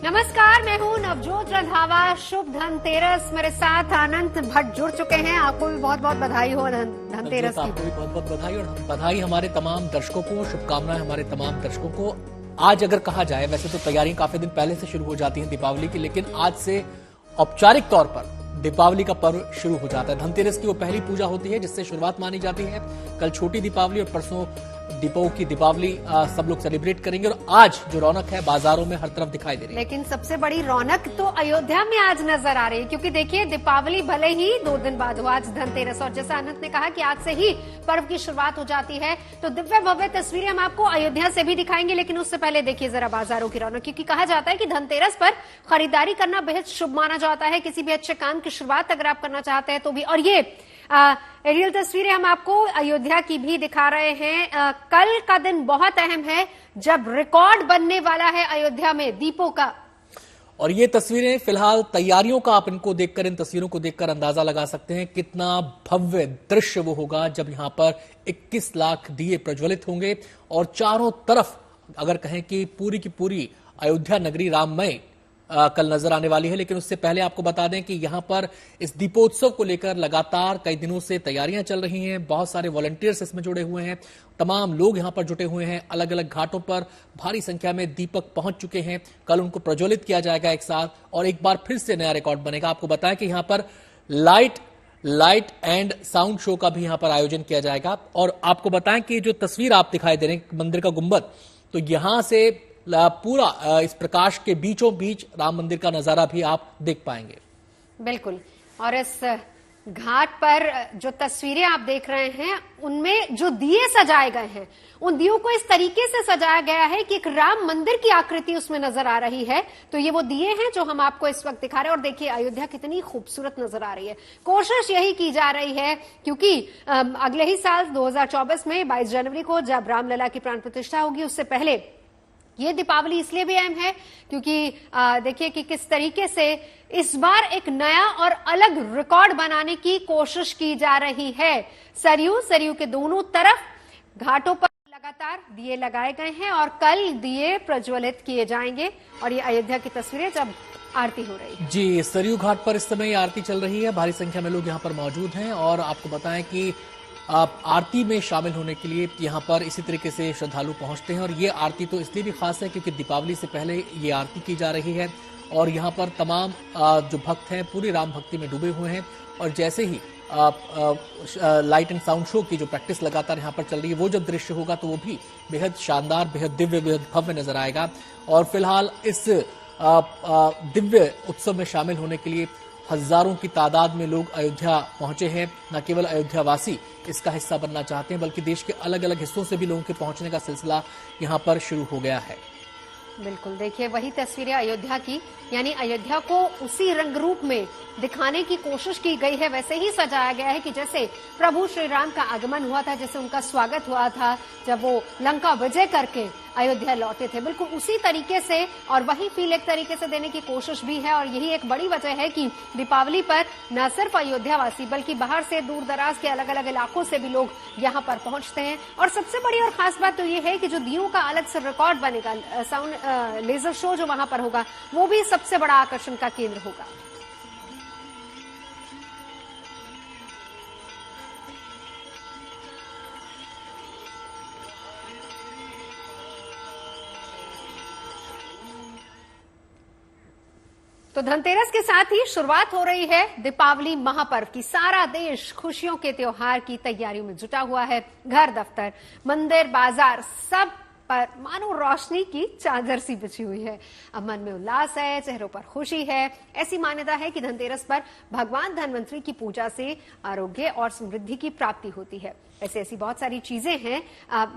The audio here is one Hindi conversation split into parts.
नमस्कार, मैं हूं नवजोत रंधावा। शुभ धनतेरस। मेरे साथ अनंत भट्ट जुड़ चुके हैं। आपको भी बहुत बहुत बधाई हो धनतेरस की। आपको भी बहुत बहुत बधाई और बधाई हमारे तमाम दर्शकों को, शुभकामनाएं हमारे तमाम दर्शकों को। आज अगर कहा जाए, वैसे तो तैयारियां काफी दिन पहले से शुरू हो जाती हैं दीपावली की, लेकिन आज से औपचारिक तौर पर दीपावली का पर्व शुरू हो जाता है। धनतेरस की वो पहली पूजा होती है जिससे शुरुआत मानी जाती है। कल छोटी दीपावली और परसों दीपों की दीपावली सब लोग सेलिब्रेट करेंगे और आज जो रौनक है बाजारों में हर तरफ दिखाई दे रही है। लेकिन सबसे बड़ी रौनक तो अयोध्या में आज नजर आ रही है, क्योंकि देखिए दीपावली भले ही 2 दिन बाद हो, आज धनतेरस, और जैसा अनंत ने कहा कि आज से ही पर्व की शुरुआत हो जाती है, तो दिव्य भव्य तस्वीरें हम आपको अयोध्या से भी दिखाएंगे। लेकिन उससे पहले देखिए जरा बाजारों की रौनक, क्योंकि कहा जाता है कि धनतेरस पर खरीदारी करना बेहद शुभ माना जाता है। किसी भी अच्छे काम की शुरुआत अगर आप करना चाहते हैं तो भी। और ये एरियल तस्वीरें हम आपको अयोध्या की भी दिखा रहे हैं। कल का दिन बहुत अहम है जब रिकॉर्ड बनने वाला है अयोध्या में दीपों का। और ये तस्वीरें फिलहाल तैयारियों का, आप इनको देखकर, इन तस्वीरों को देखकर अंदाजा लगा सकते हैं कितना भव्य दृश्य वो होगा जब यहां पर 21 लाख दिए प्रज्वलित होंगे और चारों तरफ अगर कहें कि पूरी की पूरी अयोध्या नगरी राममय कल नजर आने वाली है। लेकिन उससे पहले आपको बता दें कि यहां पर इस दीपोत्सव को लेकर लगातार कई दिनों से तैयारियां चल रही हैं। बहुत सारे वॉलंटियर्स इसमें जुड़े हुए हैं, तमाम लोग यहां पर जुटे हुए हैं। अलग अलग घाटों पर भारी संख्या में दीपक पहुंच चुके हैं। कल उनको प्रज्वलित किया जाएगा एक साथ और एक बार फिर से नया रिकॉर्ड बनेगा। आपको बताएं कि यहां पर लाइट एंड साउंड शो का भी यहां पर आयोजन किया जाएगा। और आपको बताएं कि जो तस्वीर आप दिखाई दे रहे हैं मंदिर का गुंबद, तो यहां से पूरा इस प्रकाश के बीचों बीच राम मंदिर का नजारा भी आप देख पाएंगे। बिल्कुल। और इस घाट पर जो तस्वीरें आप देख रहे हैं उनमें जो दिए सजाए गए हैं, उन दियों को इस तरीके से सजाया गया है कि एक राम मंदिर की आकृति उसमें नजर आ रही है। तो ये वो दिए हैं जो हम आपको इस वक्त दिखा रहे हैं। और देखिए अयोध्या कितनी खूबसूरत नजर आ रही है। कोशिश यही की जा रही है, क्योंकि अगले ही साल 2024 में 22 जनवरी को जब रामलला की प्राण प्रतिष्ठा होगी, उससे पहले ये दीपावली इसलिए भी अहम है क्योंकि देखिए कि किस तरीके से इस बार एक नया और अलग रिकॉर्ड बनाने की कोशिश की जा रही है। सरयू के दोनों तरफ घाटों पर लगातार दिए लगाए गए हैं और कल दिए प्रज्वलित किए जाएंगे। और ये अयोध्या की तस्वीरें जब आरती हो रही है। जी, सरयू घाट पर इस समय आरती चल रही है। भारी संख्या में लोग यहाँ पर मौजूद हैं और आपको बताएं कि आरती में शामिल होने के लिए यहाँ पर इसी तरीके से श्रद्धालु पहुंचते हैं। और ये आरती तो इसलिए भी खास है क्योंकि दीपावली से पहले ये आरती की जा रही है और यहाँ पर तमाम जो भक्त हैं पूरी राम भक्ति में डूबे हुए हैं। और जैसे ही लाइट एंड साउंड शो की जो प्रैक्टिस लगातार यहाँ पर चल रही है, वो जब दृश्य होगा तो वो भी बेहद शानदार, बेहद दिव्य, बेहद भव्य नजर आएगा। और फिलहाल इस दिव्य उत्सव में शामिल होने के लिए हजारों की तादाद में लोग अयोध्या पहुंचे हैं। न केवल अयोध्या वासी इसका हिस्सा बनना चाहते हैं, बल्कि देश के अलग अलग हिस्सों से भी लोगों के पहुंचने का सिलसिला यहां पर शुरू हो गया है। बिल्कुल, देखिए वही तस्वीरें अयोध्या की, यानी अयोध्या को उसी रंग रूप में दिखाने की कोशिश की गई है। वैसे ही सजाया गया है कि जैसे प्रभु श्री राम का आगमन हुआ था, जैसे उनका स्वागत हुआ था जब वो लंका विजय करके अयोध्या लौटे थे, बिल्कुल उसी तरीके से और वही फील एक तरीके से देने की कोशिश भी है। और यही एक बड़ी वजह है कि दीपावली पर न सिर्फ अयोध्या वासी बल्कि बाहर से, दूर दराज के अलग अलग इलाकों से भी लोग यहाँ पर पहुंचते हैं। और सबसे बड़ी और खास बात तो ये है कि जो दियों का अलग से रिकॉर्ड बनेगा, साउंड लेजर शो जो वहां पर होगा, वो भी सबसे बड़ा आकर्षण का केंद्र होगा। तो धनतेरस के साथ ही शुरुआत हो रही है दीपावली महापर्व की। सारा देश खुशियों के त्योहार की तैयारियों में जुटा हुआ है। घर, दफ्तर, मंदिर, बाजार, सब पर मानो रोशनी की चादर सी बिछी हुई है। अब मन में उल्लास है, चेहरों पर खुशी है। ऐसी मान्यता है कि धनतेरस पर भगवान धनवंतरी की पूजा से आरोग्य और समृद्धि की प्राप्ति होती है। ऐसी बहुत सारी चीजें हैं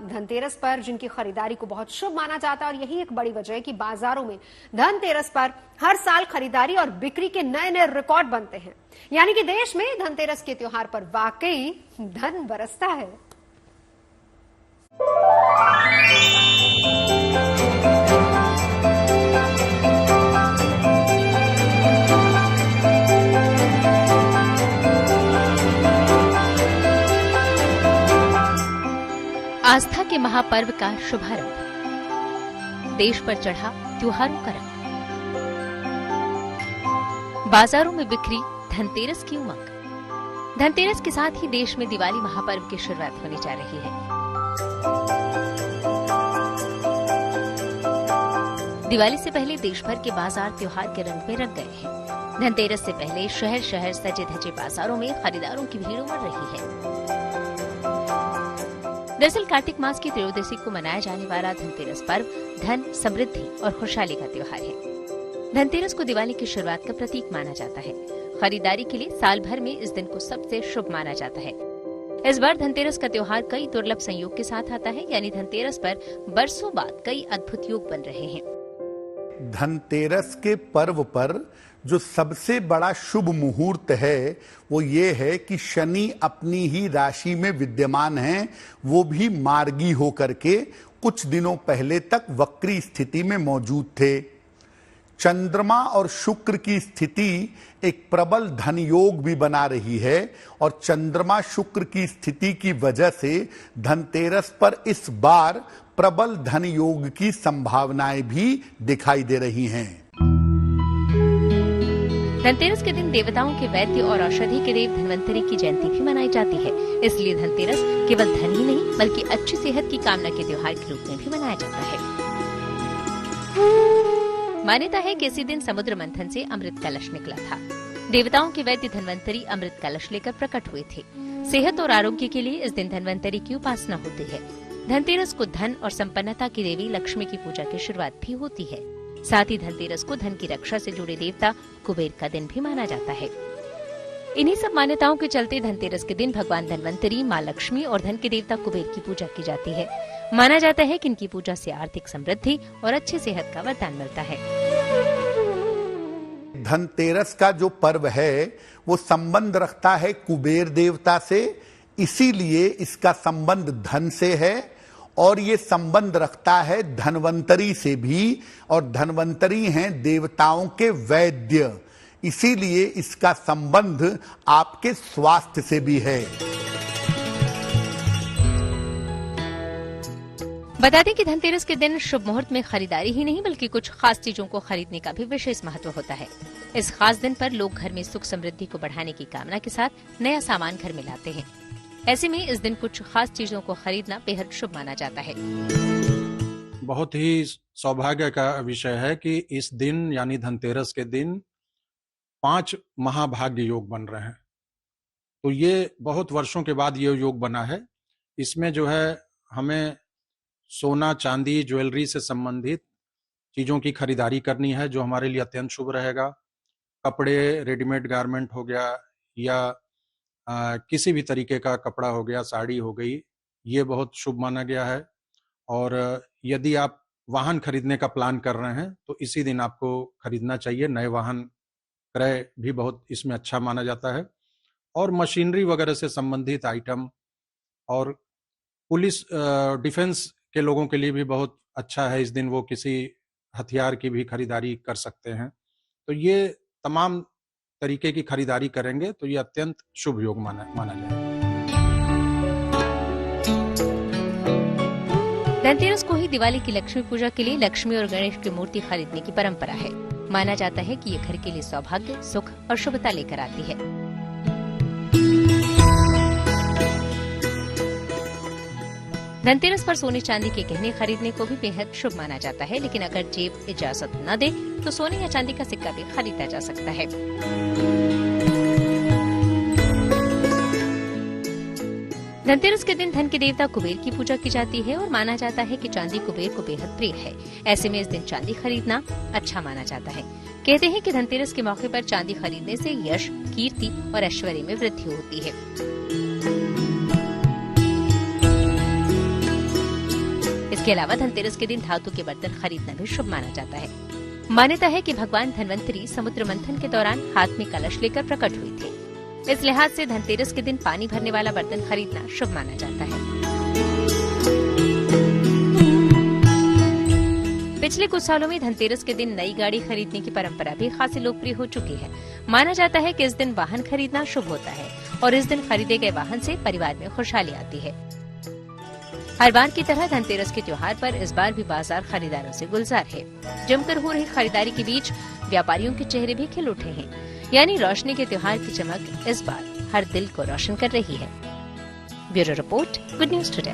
धनतेरस पर जिनकी खरीदारी को बहुत शुभ माना जाता है। और यही एक बड़ी वजह है कि बाजारों में धनतेरस पर हर साल खरीदारी और बिक्री के नए नए रिकॉर्ड बनते हैं। यानी कि देश में धनतेरस के त्योहार पर वाकई धन बरसता है। आस्था के महापर्व का शुभारंभ, देश पर चढ़ा त्योहारों का रंग। बाजारों में बिखरी धनतेरस की उमंग। धनतेरस के साथ ही देश में दिवाली महापर्व की शुरुआत होने जा रही है। दिवाली से पहले देश भर के बाजार त्योहार के रंग में रंग गए हैं। धनतेरस से पहले शहर शहर सजे धजे बाजारों में खरीदारों की भीड़ उमड़ रही है। दरअसल कार्तिक मास की त्रयोदशी को मनाया जाने वाला धनतेरस पर्व धन, समृद्धि और खुशहाली का त्योहार है। धनतेरस को दिवाली की शुरुआत का प्रतीक माना जाता है। खरीदारी के लिए साल भर में इस दिन को सबसे शुभ माना जाता है। इस बार धनतेरस का त्योहार कई दुर्लभ संयोग के साथ आता है, यानी धनतेरस पर बरसों बाद कई अद्भुत योग बन रहे हैं। धनतेरस के पर्व पर जो सबसे बड़ा शुभ मुहूर्त है वो ये है कि शनि अपनी ही राशि में विद्यमान हैं, वो भी मार्गी होकर के कुछ दिनों पहले तक वक्री स्थिति में मौजूद थे। चंद्रमा और शुक्र की स्थिति एक प्रबल धन योग भी बना रही है और चंद्रमा शुक्र की स्थिति की वजह से धनतेरस पर इस बार प्रबल धन योग की संभावनाएं भी दिखाई दे रही हैं। धनतेरस के दिन देवताओं के वैद्य और औषधि के देव धन्वंतरी की जयंती भी मनाई जाती है। इसलिए धनतेरस केवल धन ही नहीं बल्कि अच्छी सेहत की कामना के त्योहार के रूप में भी मनाया जाता है। मान्यता है कि इसी दिन समुद्र मंथन से अमृत कलश निकला था। देवताओं के वैद्य धन्वंतरी अमृत कलश लेकर प्रकट हुए थे। सेहत और आरोग्य के लिए इस दिन धन्वंतरी की उपासना होती है। धनतेरस को धन और संपन्नता की देवी लक्ष्मी की पूजा की शुरुआत भी होती है। साथ ही धनतेरस को धन की रक्षा से जुड़े देवता कुबेर का दिन भी माना जाता है। इन्हीं सब मान्यताओं के चलते धनतेरस के दिन भगवान धनवंतरी, माँ लक्ष्मी और धन के देवता कुबेर की पूजा की जाती है। माना जाता है कि इनकी पूजा से आर्थिक समृद्धि और अच्छी सेहत का वरदान मिलता है। धनतेरस का जो पर्व है वो संबंध रखता है कुबेर देवता से, इसीलिए इसका संबंध धन से है और ये संबंध रखता है धन्वंतरी से भी, और धन्वंतरी हैं देवताओं के वैद्य, इसीलिए इसका संबंध आपके स्वास्थ्य से भी है। बता दें कि धनतेरस के दिन शुभ मुहूर्त में खरीदारी ही नहीं बल्कि कुछ खास चीजों को खरीदने का भी विशेष महत्व होता है। इस खास दिन पर लोग घर में सुख समृद्धि को बढ़ाने की कामना के साथ नया सामान घर में लाते हैं। ऐसे में इस दिन कुछ खास चीजों को खरीदना बेहद शुभ माना जाता है। बहुत ही सौभाग्य का विषय है कि इस दिन यानी धनतेरस के दिन 5 महाभाग्य योग बन रहे हैं। तो ये बहुत वर्षों के बाद ये योग बना है। इसमें जो है हमें सोना, चांदी, ज्वेलरी से संबंधित चीजों की खरीदारी करनी है जो हमारे लिए अत्यंत शुभ रहेगा। कपड़े, रेडीमेड गारमेंट हो गया या किसी भी तरीके का कपड़ा हो गया, साड़ी हो गई, ये बहुत शुभ माना गया है। और यदि आप वाहन खरीदने का प्लान कर रहे हैं तो इसी दिन आपको खरीदना चाहिए। नए वाहन क्रय भी बहुत इसमें अच्छा माना जाता है। और मशीनरी वगैरह से संबंधित आइटम और पुलिस, डिफेंस के लोगों के लिए भी बहुत अच्छा है। इस दिन वो किसी हथियार की भी खरीदारी कर सकते हैं। तो ये तमाम तरीके की खरीदारी करेंगे तो ये अत्यंत शुभ योग माना जाएगा। धनतेरस को ही दिवाली की लक्ष्मी पूजा के लिए लक्ष्मी और गणेश की मूर्ति खरीदने की परंपरा है। माना जाता है कि ये घर के लिए सौभाग्य, सुख और शुभता लेकर आती है। धनतेरस पर सोने चांदी के गहने खरीदने को भी बेहद शुभ माना जाता है, लेकिन अगर जेब इजाजत न दे तो सोने या चांदी का सिक्का भी खरीदा जा सकता है। धनतेरस के दिन धन के देवता कुबेर की पूजा की जाती है और माना जाता है कि चांदी कुबेर को बेहद प्रिय है। ऐसे में इस दिन चांदी खरीदना अच्छा माना जाता है। कहते हैं कि धनतेरस के मौके पर चांदी खरीदने से यश, कीर्ति और ऐश्वर्य में वृद्धि होती है। इसके अलावा धनतेरस के दिन धातु के बर्तन खरीदना भी शुभ माना जाता है। मान्यता है कि भगवान धन्वंतरी समुद्र मंथन के दौरान हाथ में कलश लेकर प्रकट हुए थे। इस लिहाज से धनतेरस के दिन पानी भरने वाला बर्तन खरीदना शुभ माना जाता है। पिछले कुछ सालों में धनतेरस के दिन नई गाड़ी खरीदने की परंपरा भी खासी लोकप्रिय हो चुकी है। माना जाता है कि इस दिन वाहन खरीदना शुभ होता है और इस दिन खरीदे गए वाहन से परिवार में खुशहाली आती है। हर बार की तरह धनतेरस के त्योहार पर इस बार भी बाजार खरीदारों से गुलजार है। जमकर हो रही खरीदारी के बीच व्यापारियों के चेहरे भी खिल उठे हैं। यानी रोशनी के त्योहार की चमक इस बार हर दिल को रोशन कर रही है। Bureau report, good news today.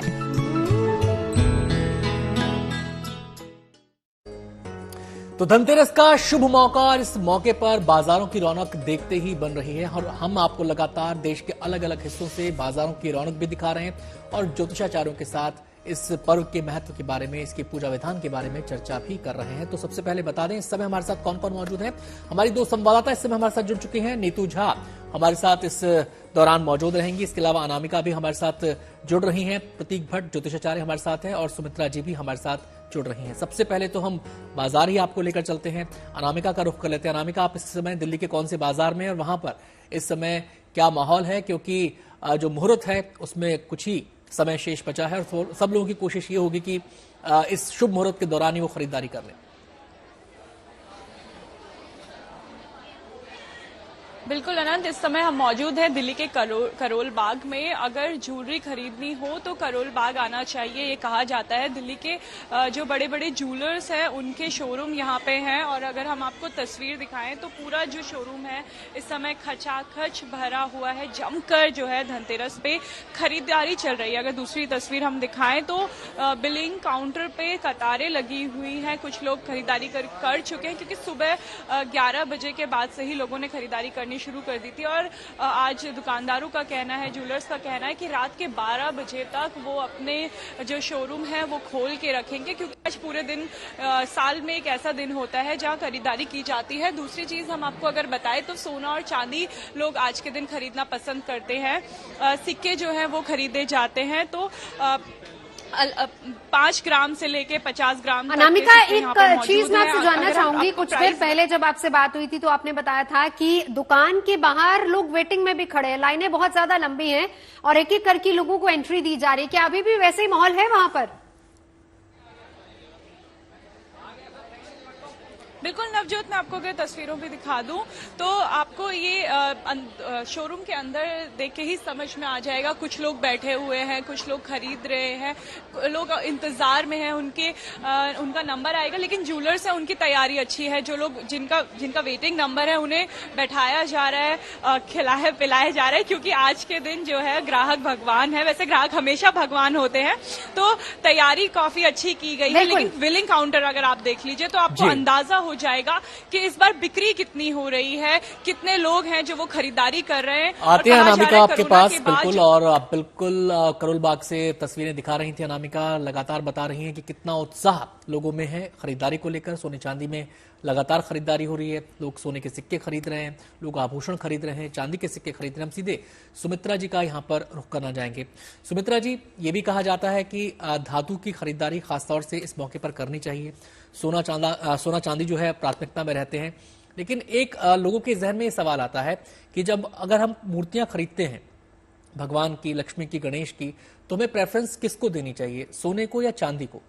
तो धनतेरस का शुभ मौका और इस मौके पर बाजारों की रौनक देखते ही बन रही है और हम आपको लगातार देश के अलग अलग हिस्सों से बाजारों की रौनक भी दिखा रहे हैं और ज्योतिषाचार्यों के साथ इस पर्व के महत्व के बारे में, इसकी पूजा विधान के बारे में चर्चा भी कर रहे हैं। तो सबसे पहले बता दें इस समय हमारे साथ कौन कौन मौजूद है। हमारी दो संवाददाता इस समय हमारे साथ जुड़ चुकी हैं। नीतू झा हमारे साथ इस दौरान मौजूद रहेंगी, इसके अलावा अनामिका भी हमारे साथ जुड़ रही हैं, प्रतीक भट्ट ज्योतिषाचार्य हमारे साथ हैं और सुमित्रा जी भी हमारे साथ जुड़ रही हैं। सबसे पहले तो हम बाजार ही आपको लेकर चलते हैं, अनामिका का रुख कर लेते हैं। अनामिका, आप इस समय दिल्ली के कौन से बाजार में और वहां पर इस समय क्या माहौल है, क्योंकि जो मुहूर्त है उसमें कुछ ही समय शेष बचा है और सब लोगों की कोशिश ये होगी कि इस शुभ मुहूर्त के दौरान ही वो खरीदारी कर लें। बिल्कुल अनंत, इस समय हम मौजूद हैं दिल्ली के करोल बाग में। अगर ज्वेलरी खरीदनी हो तो करोल बाग आना चाहिए, ये कहा जाता है। दिल्ली के जो बड़े बड़े ज्वेलर्स हैं उनके शोरूम यहाँ पे हैं और अगर हम आपको तस्वीर दिखाएं तो पूरा जो शोरूम है इस समय खचाखच भरा हुआ है। जमकर जो है धनतेरस पे खरीदारी चल रही है। अगर दूसरी तस्वीर हम दिखाएं तो बिलिंग काउंटर पे कतारें लगी हुई हैं। कुछ लोग खरीदारी कर चुके हैं क्योंकि सुबह 11 बजे के बाद से ही लोगों ने खरीदारी करनी शुरू कर दी थी और आज दुकानदारों का कहना है, ज्वेलर्स का कहना है कि रात के 12 बजे तक वो अपने जो शोरूम है वो खोल के रखेंगे, क्योंकि आज पूरे दिन साल में एक ऐसा दिन होता है जहां खरीदारी की जाती है। दूसरी चीज हम आपको अगर बताएं तो सोना और चांदी लोग आज के दिन खरीदना पसंद करते हैं। सिक्के जो है वो खरीदे जाते हैं। तो 5 ग्राम से लेके 50 ग्राम। अनामिका, एक चीज मैं आपसे जानना चाहूंगी, कुछ देर पहले जब आपसे बात हुई थी तो आपने बताया था कि दुकान के बाहर लोग वेटिंग में भी खड़े हैं, लाइनें बहुत ज्यादा लंबी हैं और एक एक करके लोगों को एंट्री दी जा रही है। क्या अभी भी वैसे ही माहौल है वहां पर? बिल्कुल नवजोत, मैं आपको अगर तस्वीरों भी दिखा दूं तो आपको ये शोरूम के अंदर देख के ही समझ में आ जाएगा। कुछ लोग बैठे हुए हैं, कुछ लोग खरीद रहे हैं, लोग इंतजार में हैं, उनका नंबर आएगा। लेकिन ज्वेलर्स है उनकी तैयारी अच्छी है। जो लोग जिनका वेटिंग नंबर है उन्हें बैठाया जा रहा है, खिलाया पिलाया जा रहा है, क्योंकि आज के दिन जो है ग्राहक भगवान है। वैसे ग्राहक हमेशा भगवान होते हैं, तो तैयारी काफी अच्छी की गई है। लेकिन बिलिंग काउंटर अगर आप देख लीजिए तो आपको अंदाजा हो जाएगा कि इस बार बिक्री कितनी हो रही है, कितने लोग हैं जो वो खरीदारी कर रहे हैं। आते हैं अनामिका आपके पास, बिल्कुल, और आप बिल्कुल करोल बाग से तस्वीरें दिखा रही थी अनामिका, लगातार बता रही हैं कि कितना उत्साह लोगों में है खरीदारी को लेकर। सोने चांदी में लगातार खरीदारी हो रही है, लोग सोने के सिक्के खरीद रहे हैं, लोग आभूषण खरीद रहे हैं, चांदी के सिक्के खरीद रहे हैं। हम सीधे सुमित्रा जी का यहाँ पर रुख करना चाहेंगे। सुमित्रा जी, ये भी कहा जाता है कि धातु की खरीदारी खासतौर से इस मौके पर करनी चाहिए। सोना चांदी जो है प्राथमिकता में रहते हैं, लेकिन एक लोगों के जहन में ये सवाल आता है कि जब अगर हम मूर्तियां खरीदते हैं भगवान की, लक्ष्मी की, गणेश की, तो हमें प्रेफरेंस किसको देनी चाहिए, सोने को या चांदी को?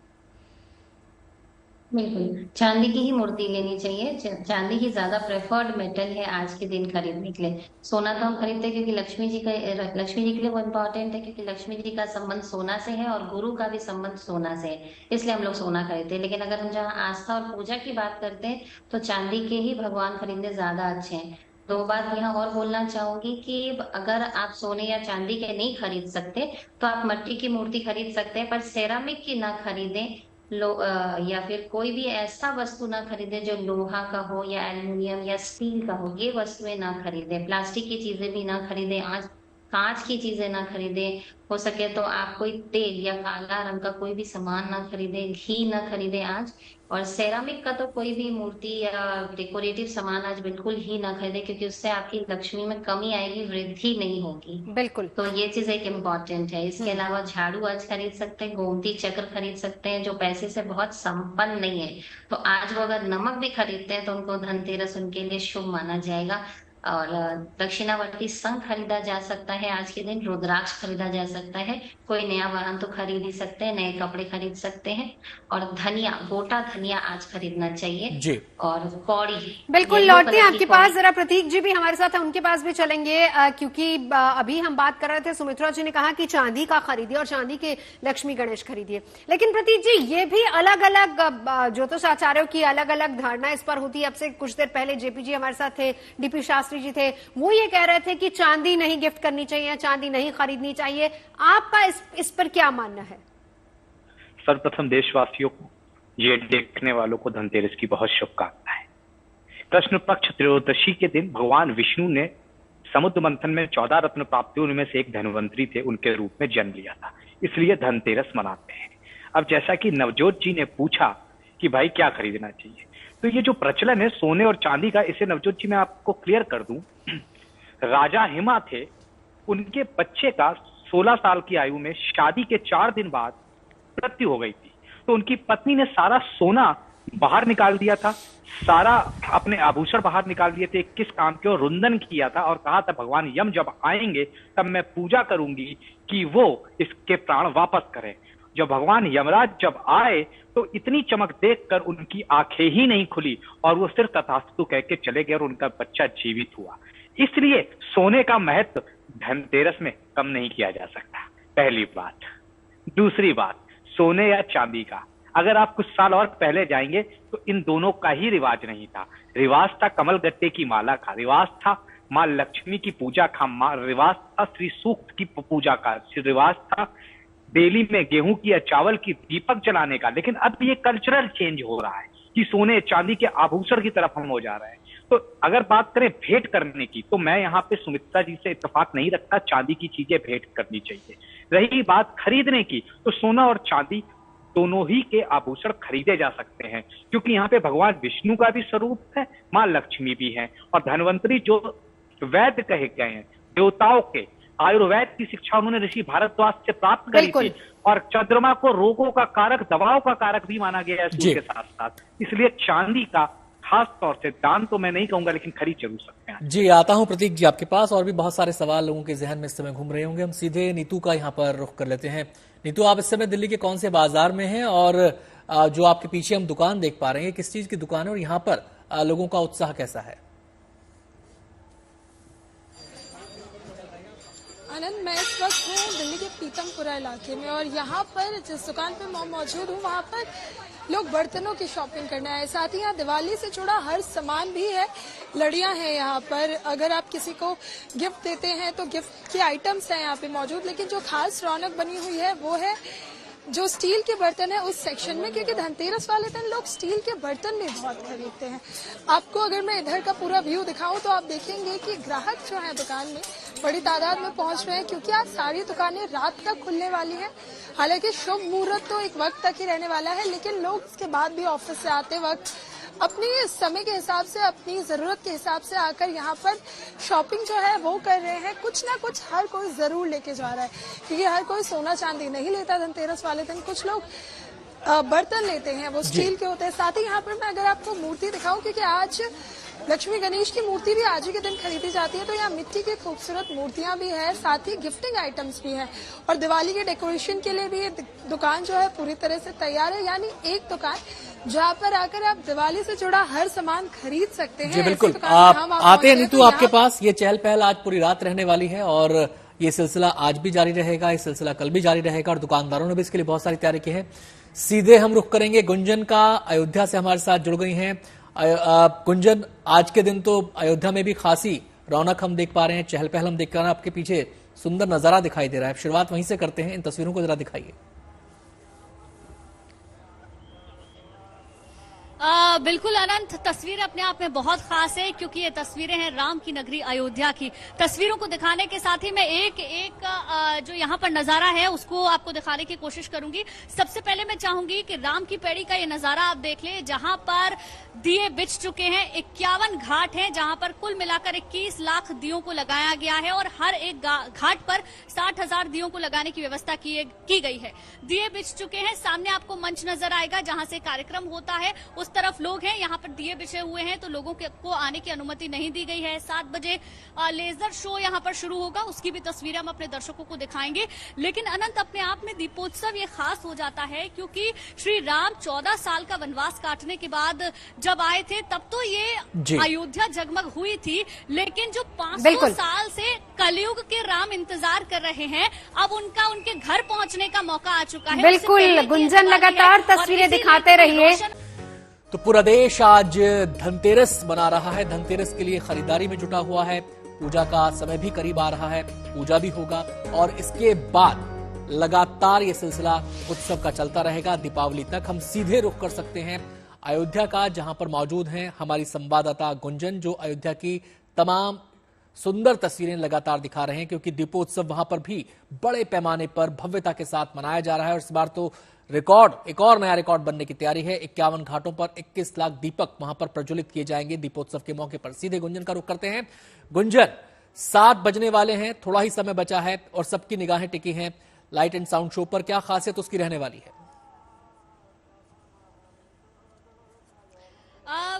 बिल्कुल चांदी की ही मूर्ति लेनी चाहिए। चांदी ही ज्यादा प्रेफर्ड मेटल है आज के दिन खरीदने के लिए। सोना तो हम खरीदते हैं क्योंकि लक्ष्मी जी के लिए वो इम्पोर्टेंट है, क्योंकि लक्ष्मी जी का संबंध सोना से है और गुरु का भी संबंध सोना से है, इसलिए हम लोग सोना खरीदते हैं। लेकिन अगर हम जहाँ आस्था और पूजा की बात करते हैं तो चांदी के ही भगवान खरीदने ज्यादा अच्छे हैं। दो बात यहाँ और बोलना चाहूंगी कि अगर आप सोने या चांदी के नहीं खरीद सकते तो आप मिट्टी की मूर्ति खरीद सकते हैं, पर सेरामिक की ना खरीदें। या फिर कोई भी ऐसा वस्तु ना खरीदे जो लोहा का हो या एल्युमिनियम या स्टील का हो, ये वस्तुएं ना खरीदे। प्लास्टिक की चीजें भी ना खरीदे, आज कांच की चीजें ना खरीदे। हो सके तो आप कोई तेल या काला रंग का कोई भी सामान ना खरीदे, घी ना खरीदे आज। और सेरामिक का तो कोई भी मूर्ति या डेकोरेटिव सामान आज बिल्कुल ही ना खरीदे, क्योंकि उससे आपकी लक्ष्मी में कमी आएगी, वृद्धि नहीं होगी। बिल्कुल, तो ये चीज एक इम्पोर्टेंट है। इसके अलावा झाड़ू आज खरीद सकते हैं, गोमती चक्र खरीद सकते हैं जो पैसे से बहुत संपन्न नहीं है, तो आज वो अगर नमक भी खरीदते हैं तो उनको धनतेरस उनके लिए शुभ माना जाएगा। और दक्षिणावर्ती शंख खरीदा जा सकता है आज के दिन, रुद्राक्ष खरीदा जा सकता है, कोई नया वाहन तो खरीद ही सकते हैं, नए कपड़े खरीद सकते हैं। और धनिया, गोटा धनिया आज खरीदना चाहिए जी। और कौड़ी, बिल्कुल लौटते हैं आपके पास। जरा प्रतीक जी भी हमारे साथ है, उनके पास भी चलेंगे, क्योंकि अभी हम बात कर रहे थे, सुमित्रा जी ने कहा कि चांदी का खरीदिए और चांदी के लक्ष्मी गणेश खरीदिए। लेकिन प्रतीक जी, ये भी अलग अलग ज्योतिष आचार्यों की अलग अलग धारणा इस पर होती है। अब से कुछ देर पहले जेपी जी हमारे साथ थे, डीपी शास्त्री शास्त्री जी थे, वो ये कह रहे थे कि चांदी नहीं गिफ्ट करनी चाहिए, चांदी नहीं खरीदनी चाहिए। आपका इस पर क्या मानना है? सर्वप्रथम देशवासियों को, ये देखने वालों को धनतेरस की बहुत शुभकामनाएं। कृष्ण पक्ष त्रयोदशी के दिन भगवान विष्णु ने समुद्र मंथन में 14 रत्न प्राप्त हुए, उनमें से एक धनवंतरी थे, उनके रूप में जन्म लिया था, इसलिए धनतेरस मनाते हैं। अब जैसा कि नवजोत जी ने पूछा कि भाई क्या खरीदना चाहिए, तो ये जो प्रचलन है सोने और चांदी का, इसे नवजोत जी मैं आपको क्लियर कर दूं। राजा हिमा थे, उनके बच्चे का 16 साल की आयु में शादी के 4 दिन बाद मृत्यु हो गई थी, तो उनकी पत्नी ने सारा सोना बाहर निकाल दिया था, सारा अपने आभूषण बाहर निकाल दिए थे, किस काम के, और रुंदन किया था और कहा था भगवान यम जब आएंगे तब मैं पूजा करूंगी कि वो इसके प्राण वापस करें। जब भगवान यमराज जब आए तो इतनी चमक देखकर उनकी आंखें ही नहीं खुली और वो सिर्फ तथास्तु कह के चले गए और उनका बच्चा जीवित हुआ। इसलिए सोने का महत्व धनतेरस में कम नहीं किया जा सकता, पहली बात। दूसरी बात, सोने या चांदी का अगर आप कुछ साल और पहले जाएंगे तो इन दोनों का ही रिवाज नहीं था। रिवाज था कमल गट्टे की माला का, रिवाज था माँ लक्ष्मी की पूजा का, रिवाज था श्री सूक्त की पूजा का, रिवाज था बेली में गेहूं की या चावल की दीपक जलाने का। लेकिन अब ये कल्चरल चेंज हो रहा है कि सोने चांदी के आभूषण की तरफ हम हो जा रहे हैं। तो अगर बात करें भेंट करने की, तो मैं यहाँ पे सुमित्रा जी से इत्तेफाक नहीं रखता, चांदी की चीजें भेंट करनी चाहिए। रही बात खरीदने की, तो सोना और चांदी दोनों ही के आभूषण खरीदे जा सकते हैं, क्योंकि यहाँ पे भगवान विष्णु का भी स्वरूप है, माँ लक्ष्मी भी है, और धनवंतरी जो वैद्य कहे गए हैं देवताओं के, आयुर्वेद की शिक्षा उन्होंने ऋषि भारद्वाज से प्राप्त करी थी, और चंद्रमा को रोगों का कारक, दवाओं का कारक भी माना गया है सूर्य के साथ साथ। इसलिए चांदी का खास तौर से दान तो मैं नहीं कहूंगा, लेकिन खरीद जरूर सकते हैं। जी, आता हूं प्रतीक जी आपके पास, और भी बहुत सारे सवाल लोगों के जहन में इस समय घूम रहे होंगे। हम सीधे नीतू का यहाँ पर रुख कर लेते हैं। नीतू, आप इस समय दिल्ली के कौन से बाजार में हैं, और जो आपके पीछे हम दुकान देख पा रहे हैं किस चीज की दुकान है, और यहाँ पर लोगों का उत्साह कैसा है? आनंद, मैं इस वक्त हूँ दिल्ली के पीतमपुरा इलाके में, और यहाँ पर जिस दुकान पे मैं मौजूद हूँ वहाँ पर लोग बर्तनों की शॉपिंग करने आए, साथ ही यहाँ दिवाली से जुड़ा हर सामान भी है। लड़ियाँ हैं यहाँ पर, अगर आप किसी को गिफ्ट देते हैं तो गिफ्ट के आइटम्स हैं यहाँ पे मौजूद। लेकिन जो खास रौनक बनी हुई है वो है जो स्टील के बर्तन है उस सेक्शन में, क्योंकि धनतेरस वाले दिन लोग स्टील के बर्तन भी बहुत खरीदते हैं। आपको अगर मैं इधर का पूरा व्यू दिखाऊं तो आप देखेंगे कि ग्राहक जो है दुकान में बड़ी तादाद में पहुंच रहे हैं, क्योंकि आज सारी दुकानें रात तक खुलने वाली हैं। हालांकि शुभ मुहूर्त तो एक वक्त तक ही रहने वाला है, लेकिन लोग इसके बाद भी ऑफिस से आते वक्त अपनी समय के हिसाब से, अपनी जरूरत के हिसाब से आकर यहाँ पर शॉपिंग जो है वो कर रहे हैं। कुछ ना कुछ हर कोई जरूर लेके जा रहा है, क्योंकि हर कोई सोना चांदी नहीं लेता धनतेरस वाले दिन। कुछ लोग बर्तन लेते हैं, वो स्टील के होते हैं। साथ ही यहाँ पर मैं अगर आपको मूर्ति दिखाऊं, क्योंकि आज लक्ष्मी गणेश की मूर्ति भी आज ही के दिन खरीदी जाती है, तो यहाँ मिट्टी की खूबसूरत मूर्तियां भी है, साथ ही गिफ्टिंग आइटम्स भी हैं, और दिवाली के डेकोरेशन के लिए भी ये दुकान जो है पूरी तरह से तैयार है। यानी एक दुकान जहाँ पर आकर आप दिवाली से जुड़ा हर सामान खरीद सकते हैं। जी बिल्कुल, आप आते हैं नीतू आपके पास। ये चहल पहल आज पूरी रात रहने वाली है, और ये सिलसिला आज भी जारी रहेगा, ये सिलसिला कल भी जारी रहेगा, और दुकानदारों ने भी इसके लिए बहुत सारी तैयारी की है। सीधे हम रुख करेंगे गुंजन का, अयोध्या से हमारे साथ जुड़ गई हैं। गुंजन, आज के दिन तो अयोध्या में भी खासी रौनक हम देख पा रहे हैं, चहल पहल हम देख पा रहे हैं, आपके पीछे सुंदर नजारा दिखाई दे रहा है। शुरुआत वहीं से करते हैं, इन तस्वीरों को जरा दिखाइए। बिल्कुल अनंत, तस्वीर अपने आप में बहुत खास है, क्योंकि ये तस्वीरें हैं राम की नगरी अयोध्या की। तस्वीरों को दिखाने के साथ ही मैं एक जो यहाँ पर नजारा है उसको आपको दिखाने की कोशिश करूंगी। सबसे पहले मैं चाहूंगी कि राम की पैड़ी का ये नजारा आप देख लें, जहां पर दिए बिछ चुके हैं। 51 घाट हैं जहां पर कुल मिलाकर 21 लाख दियों को लगाया गया है, और हर एक घाट पर 60,000 दियों को लगाने की व्यवस्था की गई है। दिए बिछ चुके हैं, सामने आपको मंच नजर आएगा जहां से कार्यक्रम होता है, उस तरफ लोग हैं। यहाँ पर दिए बिछे हुए हैं, तो लोगों को आने की अनुमति नहीं दी गई है। 7 बजे लेजर शो यहाँ पर शुरू होगा, उसकी भी तस्वीरें हम अपने दर्शकों को दिखाएंगे। लेकिन अनंत, अपने आप में दीपोत्सव ये खास हो जाता है, क्योंकि श्री राम 14 साल का वनवास काटने के बाद जब आए थे तब तो ये अयोध्या जगमग हुई थी, लेकिन जो 500 साल से कलयुग के राम इंतजार कर रहे हैं, अब उनके घर पहुंचने का मौका आ चुका है। बिल्कुल गुंजन, लगातार तस्वीरें दिखाते रहिए। तो पूरा देश आज धनतेरस मना रहा है। धनतेरस के लिए खरीदारी में जुटा हुआ है। पूजा का समय भी करीब आ रहा है, पूजा भी होगा और इसके बाद लगातार ये सिलसिला उत्सव का चलता रहेगा दीपावली तक। हम सीधे रुख कर सकते हैं अयोध्या का, जहां पर मौजूद हैं हमारी संवाददाता गुंजन, जो अयोध्या की तमाम सुंदर तस्वीरें लगातार दिखा रहे हैं, क्योंकि दीपोत्सव वहां पर भी बड़े पैमाने पर भव्यता के साथ मनाया जा रहा है। और इस बार तो एक और नया रिकॉर्ड बनने की तैयारी है। 51 घाटों पर 21 लाख दीपक वहां पर प्रज्वलित किए जाएंगे दीपोत्सव के मौके पर। सीधे गुंजन का रुख करते हैं। गुंजन, 7 बजने वाले हैं, थोड़ा ही समय बचा है और सबकी निगाहें टिकी हैं लाइट एंड साउंड शो पर। क्या खासियत उसकी रहने वाली है?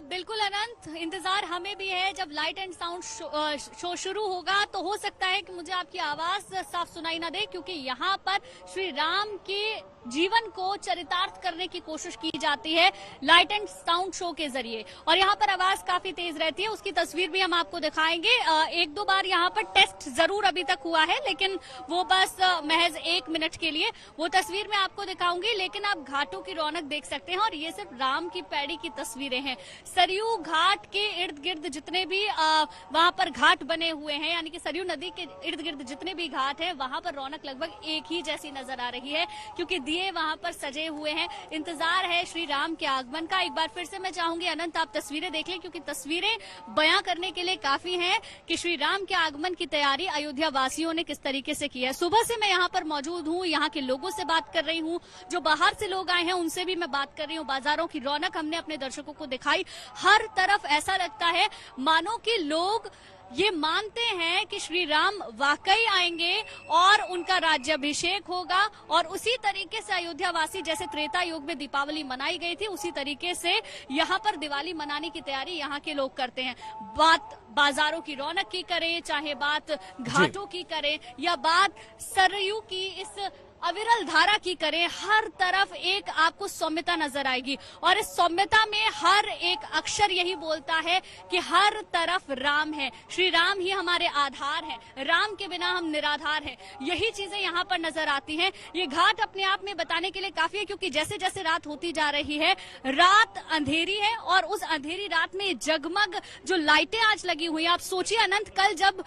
बिल्कुल अनंत, इंतजार हमें भी है। जब लाइट एंड साउंड शो शुरू होगा तो हो सकता है कि मुझे आपकी आवाज साफ सुनाई ना दे, क्योंकि यहाँ पर श्री राम के जीवन को चरितार्थ करने की कोशिश की जाती है लाइट एंड साउंड शो के जरिए, और यहाँ पर आवाज काफी तेज रहती है। उसकी तस्वीर भी हम आपको दिखाएंगे। 1-2 बार यहाँ पर टेस्ट जरूर अभी तक हुआ है, लेकिन वो बस महज 1 मिनट के लिए। वो तस्वीर मैं आपको दिखाऊंगी, लेकिन आप घाटों की रौनक देख सकते हैं। और ये सिर्फ राम की पैड़ी की तस्वीरें हैं। सरयू घाट के इर्द गिर्द जितने भी वहां पर घाट बने हुए हैं, यानी कि सरयू नदी के इर्द गिर्द जितने भी घाट हैं, वहां पर रौनक लगभग एक ही जैसी नजर आ रही है, क्योंकि दिए वहां पर सजे हुए हैं। इंतजार है श्री राम के आगमन का। एक बार फिर से मैं चाहूंगी अनंत, आप तस्वीरें देख लें, क्योंकि तस्वीरें बयां करने के लिए काफी हैं कि श्री राम के आगमन की तैयारी अयोध्या वासियों ने किस तरीके से की है। सुबह से मैं यहाँ पर मौजूद हूँ, यहाँ के लोगों से बात कर रही हूँ, जो बाहर से लोग आए हैं उनसे भी मैं बात कर रही हूँ। बाजारों की रौनक हमने अपने दर्शकों को दिखाई। हर तरफ ऐसा लगता है मानो कि लोग ये मानते हैं कि श्री राम वाकई आएंगे और उनका राज्याभिषेक होगा, और उसी तरीके से अयोध्या वासी जैसे त्रेता युग में दीपावली मनाई गई थी, उसी तरीके से यहाँ पर दिवाली मनाने की तैयारी यहाँ के लोग करते हैं। बात बाजारों की रौनक की करें, चाहे बात घाटों की करें या बात सरयू की इस अविरल धारा की करें, हर तरफ एक आपको सौम्यता नजर आएगी। और इस सौम्यता में हर एक अक्षर यही बोलता है कि हर तरफ राम है। श्री राम ही हमारे आधार हैं, राम के बिना हम निराधार हैं। यही चीजें यहाँ पर नजर आती हैं। ये घाट अपने आप में बताने के लिए काफी है, क्योंकि जैसे जैसे रात होती जा रही है, रात अंधेरी है, और उस अंधेरी रात में जगमग जो लाइटें आज लगी हुई हैं, आप सोचिए अनंत, कल जब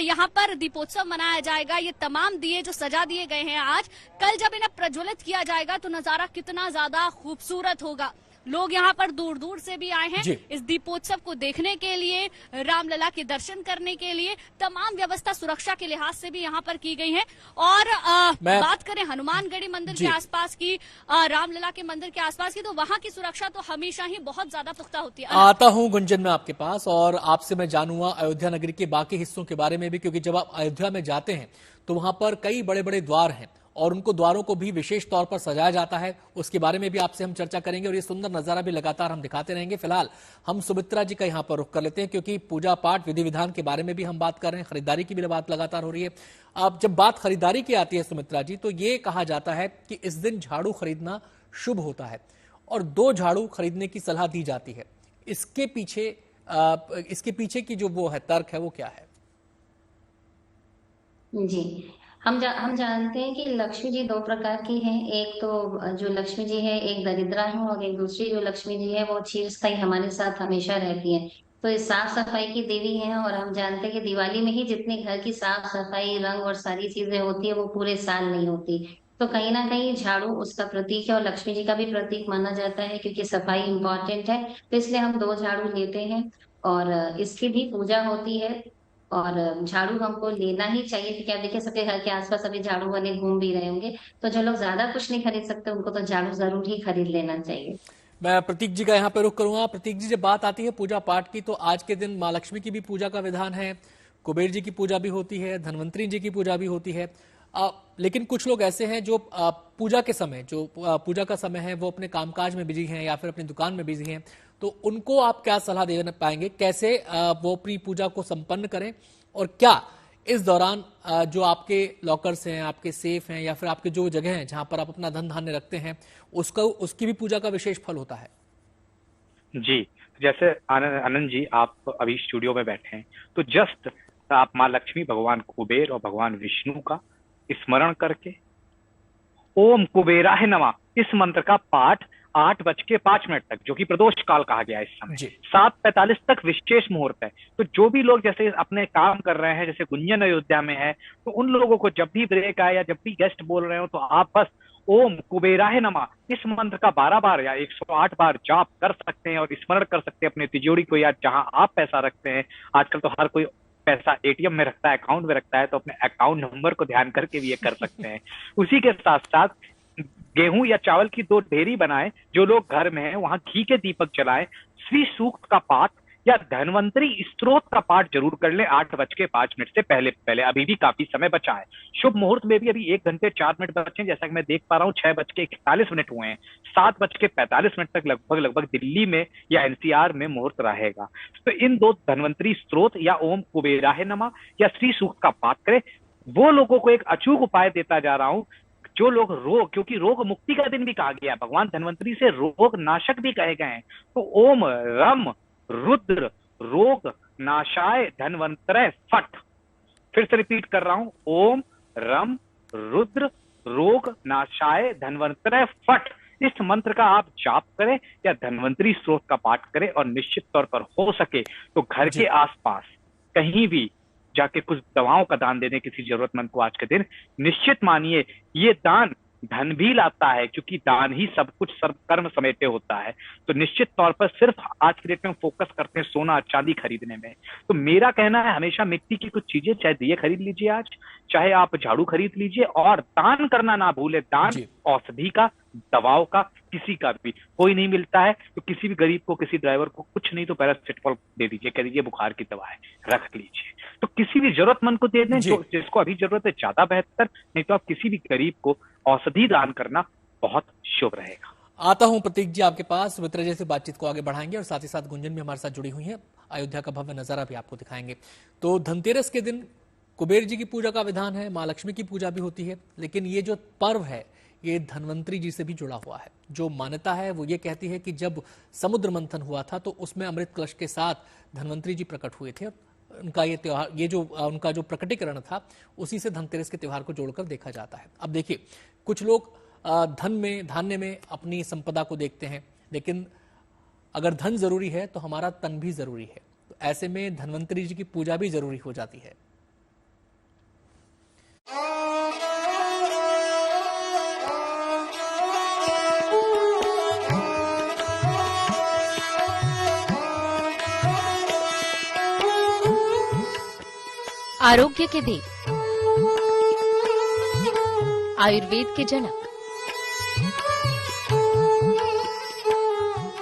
यहाँ पर दीपोत्सव मनाया जाएगा, ये तमाम दिए जो सजा दिए गए हैं आज, कल जब इन्हें प्रज्वलित किया जाएगा तो नजारा कितना ज्यादा खूबसूरत होगा। लोग यहाँ पर दूर दूर से भी आए हैं इस दीपोत्सव को देखने के लिए, रामलला के दर्शन करने के लिए। तमाम व्यवस्था सुरक्षा के लिहाज से भी यहाँ पर की गई है। और बात करें हनुमानगढ़ी मंदिर के आसपास की, रामलला के मंदिर के आसपास की, तो वहाँ की सुरक्षा तो हमेशा ही बहुत ज्यादा पुख्ता होती है। आता हूँ गुंजन में आपके पास, और आपसे मैं जानूंगा अयोध्या नगरी के बाकी हिस्सों के बारे में भी, क्योंकि जब आप अयोध्या में जाते हैं तो वहां पर कई बड़े बड़े द्वार हैं और उनको द्वारों को भी विशेष तौर पर सजाया जाता है। उसके बारे में भी आपसे हम चर्चा करेंगे और ये सुंदर नजारा भी लगातार हम दिखाते रहेंगे। फिलहाल हम सुमित्रा जी का यहाँ पर रुख कर लेते हैं, क्योंकि पूजा पाठ विधि विधान के बारे में भी हम बात कर रहे हैं, खरीदारी की भी बात लगातार हो रही है। अब जब बात खरीदारी की आती है सुमित्रा जी, तो ये कहा जाता है कि इस दिन झाड़ू खरीदना शुभ होता है और 2 झाड़ू खरीदने की सलाह दी जाती है। इसके पीछे की जो वो है तर्क है, वो क्या है? जी, हम जानते हैं कि लक्ष्मी जी 2 प्रकार की हैं। एक तो जो लक्ष्मी जी है, एक दरिद्रा है, और एक दूसरी जो लक्ष्मी जी है वो चिरस्थायी हमारे साथ हमेशा रहती है। तो इस साफ सफाई की देवी है, और हम जानते हैं कि दिवाली में ही जितनी घर की साफ सफाई, रंग और सारी चीजें होती है, वो पूरे साल नहीं होती। तो कहीं ना कहीं झाड़ू उसका प्रतीक है, और लक्ष्मी जी का भी प्रतीक माना जाता है, क्योंकि सफाई इंपॉर्टेंट है। तो इसलिए हम 2 झाड़ू लेते हैं, और इसकी भी पूजा होती है। और झाड़ू हमको लेना ही चाहिए, क्योंकि आप देखिए सबके घर के आसपास अभी झाड़ू वाले घूम भी रहे होंगे। तो जो लोग ज्यादा कुछ नहीं खरीद सकते, उनको तो झाड़ू जरूर ही खरीद लेना चाहिए। मैं प्रतीक जी का यहाँ पे रुख करूंगा। प्रतीक जी, जब बात आती है पूजा पाठ की, तो आज के दिन माँ लक्ष्मी की भी पूजा का विधान है, कुबेर जी की पूजा भी होती है, धनवंतरी जी की पूजा भी होती है। लेकिन कुछ लोग ऐसे हैं जो पूजा के समय, जो पूजा का समय है, वो अपने कामकाज में बिजी हैं या फिर अपनी दुकान में बिजी हैं। तो उनको आप क्या सलाह दे पाएंगे, कैसे वो अपनी पूजा को संपन्न करें, और क्या इस दौरान जो आपके लॉकर्स हैं, आपके सेफ हैं, या फिर आपके जो जगह हैं जहां पर आप अपना धन धान्य रखते हैं, उसकी भी पूजा का विशेष फल होता है? जी, जैसे आनंद जी, आप अभी स्टूडियो में बैठे हैं, तो जस्ट आप माँ लक्ष्मी, भगवान कुबेर और भगवान विष्णु का स्मरण करके ओम कुबेराय नमः इस मंत्र का पाठ 8:05 तक, जो कि प्रदोष काल कहा गया है इस समय, 7:45 तक विशेष मुहूर्त है। तो जो भी लोग जैसे अपने काम कर रहे हैं, जैसे गुंजन अयोध्या में है, तो उन लोगों को जब भी ब्रेक आए या जब भी गेस्ट बोल रहे हो तो आप बस ओम कुबेराय नमः इस मंत्र का 12 बार या 108 बार जाप कर सकते हैं और स्मरण कर सकते हैं अपने तिजोरी को, या जहां आप पैसा रखते हैं। आजकल तो हर कोई पैसा एटीएम में रखता है, अकाउंट में रखता है, तो अपने अकाउंट नंबर को ध्यान करके भी ये कर सकते हैं। उसी के साथ साथ गेहूं या चावल की 2 ढेरी बनाएं, जो लोग घर में हैं वहां घी के दीपक जलाएं, श्री सूक्त का पाठ या धन्वंतरी स्तोत्र का पाठ जरूर कर लें 8:05 से पहले। अभी भी काफी समय बचा है। शुभ मुहूर्त में भी अभी 1 घंटे 4 मिनट बचे, जैसा कि मैं देख पा रहा हूँ 6:41 हुए हैं। 7:45 तक लगभग दिल्ली में या एनसीआर में मुहूर्त रहेगा। तो इन 2 धन्वंतरी स्तोत्र या ओम कुबेराय नमः या श्री सूक्त का पाठ करें। वो लोगों को एक अचूक उपाय देता जा रहा हूं जो लोग क्योंकि रोग मुक्ति का दिन भी कहा गया है, भगवान धन्वंतरी से रोग नाशक भी कहे गए हैं। तो ओम रम रुद्र रोग नाशाय धन्वंतरय फट, फिर से रिपीट कर रहा हूं, ओम रम रुद्र रोग नाशाय धन्वंतरय फट। इस मंत्र का आप जाप करें या धन्वंतरी स्तोत्र का पाठ करें, और निश्चित तौर पर हो सके तो घर के आसपास कहीं भी जाके कुछ दवाओं का दान देने किसी जरूरतमंद को आज के दिन। निश्चित मानिए ये दान धन भी लाता है, क्योंकि दान ही सब कुछ सर्व कर्म समेटे होता है। तो निश्चित तौर पर सिर्फ आज के डेट में फोकस करते हैं सोना चांदी खरीदने में। तो मेरा कहना है हमेशा मिट्टी की कुछ चीजें, चाहे दिए खरीद लीजिए आज, चाहे आप झाड़ू खरीद लीजिए, और दान करना ना भूले। दान औषधि का, दवाओं का, किसी का भी कोई नहीं मिलता है तो किसी भी गरीब को, किसी ड्राइवर को कुछ नहीं तो पैरासिटामोल दे दीजिए, कह दीजिए बुखार की दवा है, रख लीजिए। तो किसी भी जरूरतमंद को दे दें, जिसको अभी जरूरत है ज्यादा बेहतर, नहीं तो आप किसी भी गरीब को औषधि दान करना बहुत शुभ रहेगा। आता हूं प्रतीक जी आपके पास, मित्र जी से बातचीत को आगे बढ़ाएंगे और साथ ही साथ गुंजन भी हमारे साथ जुड़ी हुई है, अयोध्या का भव्य नजारा भी आपको दिखाएंगे। तो धनतेरस के दिन कुबेर जी की पूजा का विधान है, मां लक्ष्मी की पूजा भी होती है, लेकिन ये जो पर्व है ये धन्वंतरी जी से भी जुड़ा हुआ है। जो मान्यता है वो ये कहती है कि जब समुद्र मंथन हुआ था तो उसमें अमृत कलश के साथ धन्वंतरी जी प्रकट हुए थे। उनका ये त्योहार, ये जो उनका जो प्रकटीकरण था, उसी से धनतेरस के त्योहार को जोड़कर देखा जाता है। अब देखिए, कुछ लोग धन में, धान्य में अपनी संपदा को देखते हैं, लेकिन अगर धन जरूरी है तो हमारा तन भी जरूरी है। तो ऐसे में धन्वंतरी जी की पूजा भी जरूरी हो जाती है। आरोग्य के देव, आयुर्वेद के जनक,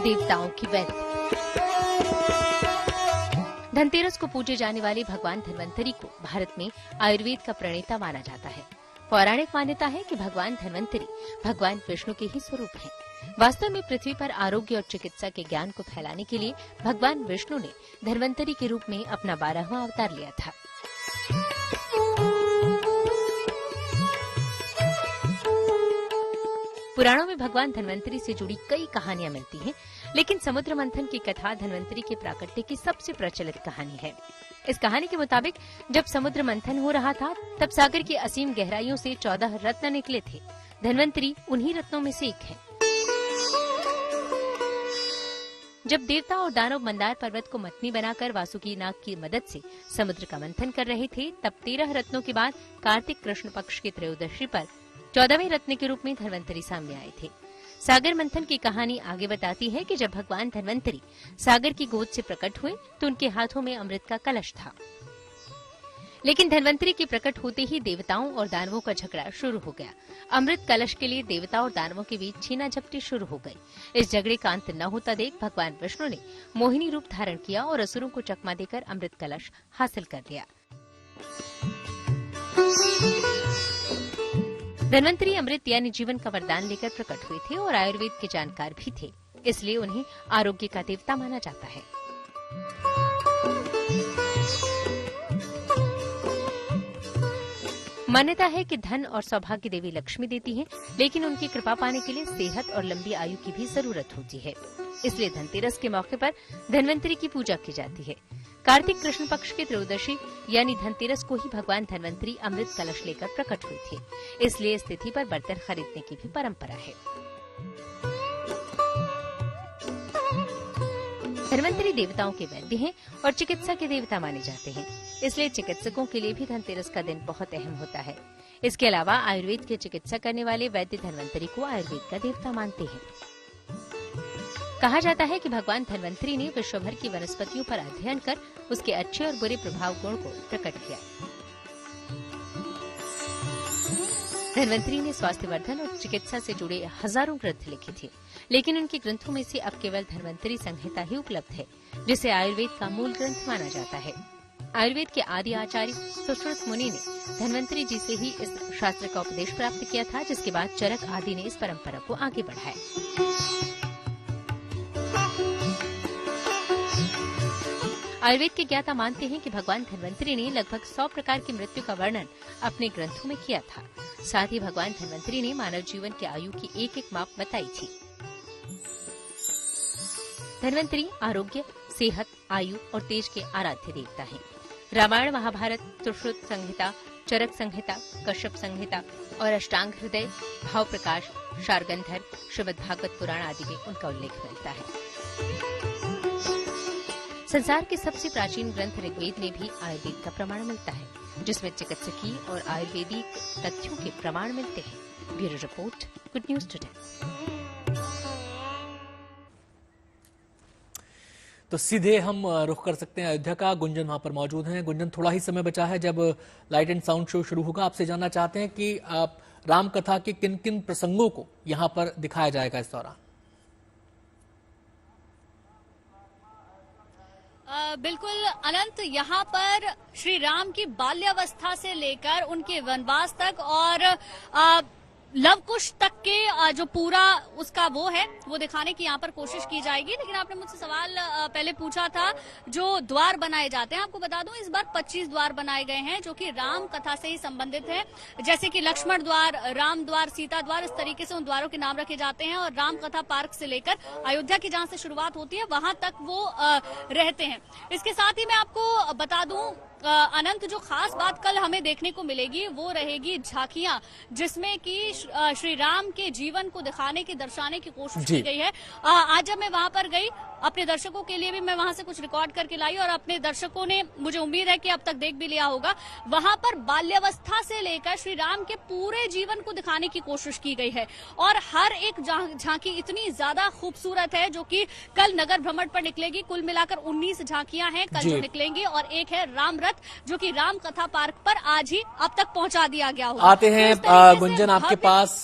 देवताओं की वैद्य। धनतेरस को पूजे जाने वाले भगवान धन्वंतरी को भारत में आयुर्वेद का प्रणेता माना जाता है। पौराणिक मान्यता है कि भगवान धन्वंतरी भगवान विष्णु के ही स्वरूप हैं। वास्तव में पृथ्वी पर आरोग्य और चिकित्सा के ज्ञान को फैलाने के लिए भगवान विष्णु ने धन्वंतरी के रूप में अपना 12वां अवतार लिया था। पुराणों में भगवान धन्वंतरी से जुड़ी कई कहानियां मिलती हैं, लेकिन समुद्र मंथन की कथा धन्वंतरी के प्राकट्य की सबसे प्रचलित कहानी है। इस कहानी के मुताबिक जब समुद्र मंथन हो रहा था, तब सागर की असीम गहराइयों से 14 रत्न निकले थे। धन्वंतरी उन्हीं रत्नों में से एक है। जब देवता और दानव मंदार पर्वत को मथनी बनाकर वासुकी नाग की मदद से समुद्र का मंथन कर रहे थे, तब 13 रत्नों के बाद कार्तिक कृष्ण पक्ष की त्रयोदशी पर 14वें रत्न के रूप में धन्वंतरी सामने आए थे। सागर मंथन की कहानी आगे बताती है कि जब भगवान धन्वंतरी सागर की गोद से प्रकट हुए तो उनके हाथों में अमृत का कलश था। लेकिन धन्वंतरी के प्रकट होते ही देवताओं और दानवों का झगड़ा शुरू हो गया। अमृत कलश के लिए देवता और दानवों के बीच छीना झपटी शुरू हो गई। इस झगड़े का अंत न होता देख भगवान विष्णु ने मोहिनी रूप धारण किया और असुरों को चकमा देकर अमृत कलश हासिल कर लिया। धन्वंतरी अमृत यानी जीवन का वरदान लेकर प्रकट हुए थे और आयुर्वेद के जानकार भी थे, इसलिए उन्हें आरोग्य का देवता माना जाता है। मान्यता है कि धन और सौभाग्य देवी लक्ष्मी देती हैं, लेकिन उनकी कृपा पाने के लिए सेहत और लंबी आयु की भी जरूरत होती है। इसलिए धनतेरस के मौके पर धन्वंतरी की पूजा की जाती है। कार्तिक कृष्ण पक्ष की त्रयोदशी यानी धनतेरस को ही भगवान धन्वंतरी अमृत कलश लेकर प्रकट हुए थे, इसलिए इस तिथि पर बर्तन खरीदने की भी परंपरा है। धन्वंतरी देवताओं के वैद्य हैं और चिकित्सा के देवता माने जाते हैं, इसलिए चिकित्सकों के लिए भी धनतेरस का दिन बहुत अहम होता है। इसके अलावा आयुर्वेद की चिकित्सा करने वाले वैद्य धन्वंतरी को आयुर्वेद का देवता मानते हैं। कहा जाता है कि भगवान धन्वंतरी ने विश्व भर की वनस्पतियों पर अध्ययन कर उसके अच्छे और बुरे प्रभाव गुण को प्रकट किया। धन्वंतरी ने स्वास्थ्यवर्धन और चिकित्सा से जुड़े हजारों ग्रंथ लिखे थे, लेकिन उनके ग्रंथों में से अब केवल धन्वंतरी संहिता ही उपलब्ध है, जिसे आयुर्वेद का मूल ग्रंथ माना जाता है। आयुर्वेद के आदि आचार्य सुश्रुत मुनि ने धन्वंतरी जी से ही इस शास्त्र का उपदेश प्राप्त किया था, जिसके बाद चरक आदि ने इस परंपरा को आगे बढ़ाया। आयुर्वेद के ज्ञाता मानते हैं कि भगवान धन्वंतरी ने लगभग 100 प्रकार की मृत्यु का वर्णन अपने ग्रंथों में किया था। साथ ही भगवान धन्वंतरी ने मानव जीवन की आयु की एक एक माप बताई थी। धन्वंतरी आरोग्य, सेहत, आयु और तेज के आराध्य देवता हैं। रामायण, महाभारत, सुश्रुत संहिता, चरक संहिता, कश्यप संहिता और अष्टांग हृदय, भाव प्रकाश, शार्गंधर, श्रीमद् भागवत पुराण आदि में उनका उल्लेख मिलता है। संसार के सबसे प्राचीन ग्रंथ ऋग्वेद में भी आयुर्वेद का प्रमाण मिलता है, जिसमें चिकित्सकीय और आयुर्वेदिक तथ्यों के प्रमाण मिलते हैं। Bureau report, good news today. तो सीधे हम रुख कर सकते हैं अयोध्या का। गुंजन वहां पर मौजूद हैं। गुंजन, थोड़ा ही समय बचा है जब लाइट एंड साउंड शो शुरू होगा। आपसे जानना चाहते हैं कि राम कथा के किन किन प्रसंगों को यहां पर दिखाया जाएगा इस दौरान। बिल्कुल अनंत, यहाँ पर श्री राम की बाल्यावस्था से लेकर उनके वनवास तक और लवकुश तक के जो पूरा उसका वो है वो दिखाने की यहाँ पर कोशिश की जाएगी। लेकिन आपने मुझसे सवाल पहले पूछा था, जो द्वार बनाए जाते हैं, आपको बता दूं इस बार 25 द्वार बनाए गए हैं जो कि राम कथा से ही संबंधित है। जैसे कि लक्ष्मण द्वार, राम द्वार, सीता द्वार, इस तरीके से उन द्वारों के नाम रखे जाते हैं और राम कथा पार्क से लेकर अयोध्या की जहाँ से शुरुआत होती है वहां तक वो रहते हैं। इसके साथ ही मैं आपको बता दूं अनंत, जो खास बात कल हमें देखने को मिलेगी वो रहेगी झांकियां, जिसमें कि श्री राम के जीवन को दिखाने की, दर्शाने की कोशिश की गई है। आज जब मैं वहां पर गई, अपने दर्शकों के लिए भी मैं वहां से कुछ रिकॉर्ड करके लाई और अपने दर्शकों ने, मुझे उम्मीद है कि अब तक देख भी लिया होगा, वहां पर बाल्यावस्था से लेकर श्री राम के पूरे जीवन को दिखाने की कोशिश की गई है। और हर एक झांकी इतनी ज्यादा खूबसूरत है जो कि कल नगर भ्रमण पर निकलेगी। कुल मिलाकर 19 झांकियां हैं कल जो निकलेंगी और एक है राम रथ जो कि राम कथा पार्क पर आज ही अब तक पहुंचा दिया गया होगा। आते हैं गुंजन आपके पास।